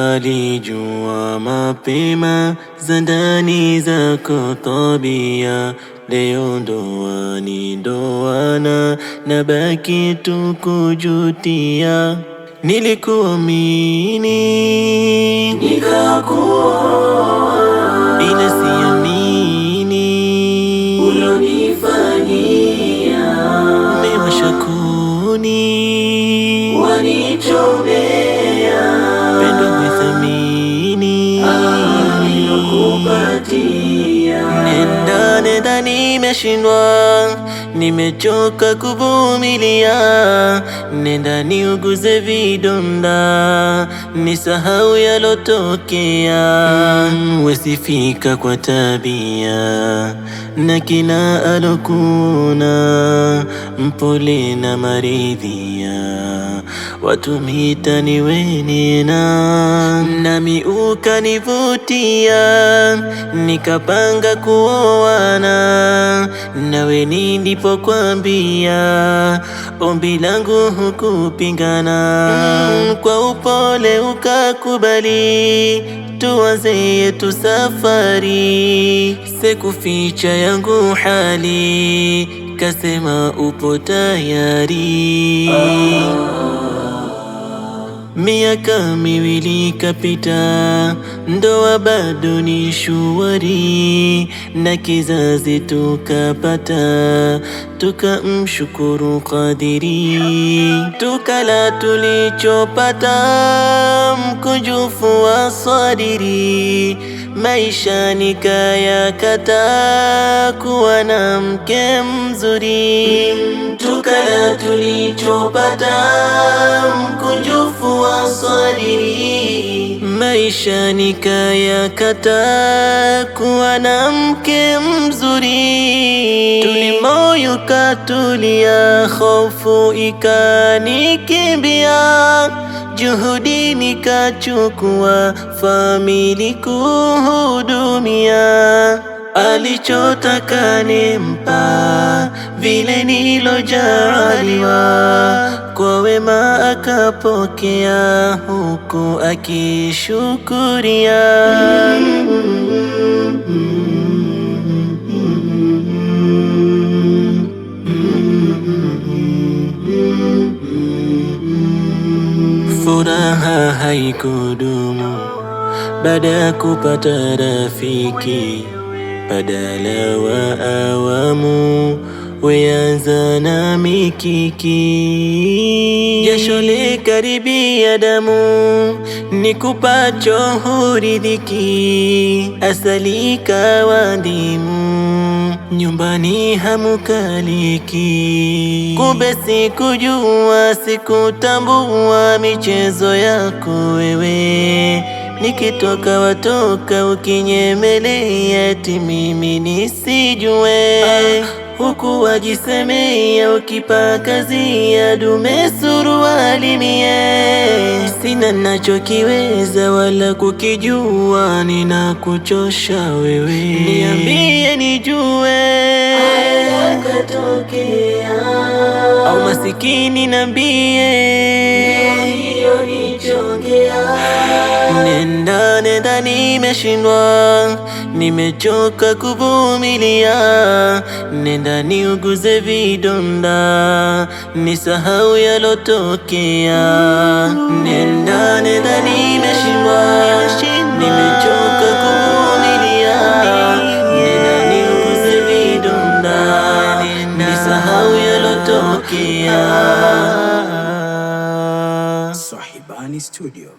Ningalijua mapema za ndani zako tabia, leo ndoa ni ndoana, nabaki tu kujutia. Nilikuamini nikakuoa, ila siamini ulonifanyia. Umewasha kuni wanichomea, pendo kuithamini nilokupatia. Nenda nimeshindwa, nimechoka kuvumilia. Nenda niuguze vidonda, nisahau yalotokea. Wesifika kwa tabia na kila alokuna, mpole na maridhia, watu mitani wenena. Nami ukanivutia, nikapanga kuoana nawe. Ndipo kwambia ombi langu hukupingana, kwa upole ukakubali tuanze yetu safari. Sikuficha yangu hali, kasema upo tayari. Miaka miwili kapita, ndoa bado ni shwari, na kizazi tukapata, tukamshukuru Qadiri. Tukala tulichopata, mkunjufu wa sadiri, maisha nikayakata, kuwa na mke mzuri. Tukala tulichopata, mkunjufu wa sadiri, maisha nikayakata, kuwa na mke mzuri. Tulimoyo katulia, hofu ikanikimbia, juhudi nikachukua, famili kuhudumia. Alichotaka nimpa, vile nilojaliwa, kwa wema akapokea, huku akishukuria. Furaha haikudumu baada ya kupata rafiki, badala wa awamu weanza na mikiki. Jasho likaribia damu, nikupacho huridhiki, asali ikawa ndimu, nyumbani hamukaliki. Kumbe sikujua, sikutambua michezo yako wewe, nikitoka watoka ukinyemelea, eti mimi nisijue. Huku wajisemea ukipakazia, dume suruali mie. Sina nachokiweza wala kukijua, ninakuchosha wewe. Niambie nijue, haya yakatokea au masikini nambie, hiyo nichongea. Nenda nimeshindwa, nimechoka kuvumilia. Nenda niuguze vidonda, nisahau yalotokea. Nenda nimeshindwa, nimechoka kuvumilia. Nenda niuguze vidonda, nisahau yalotokea. Sahibani Studio.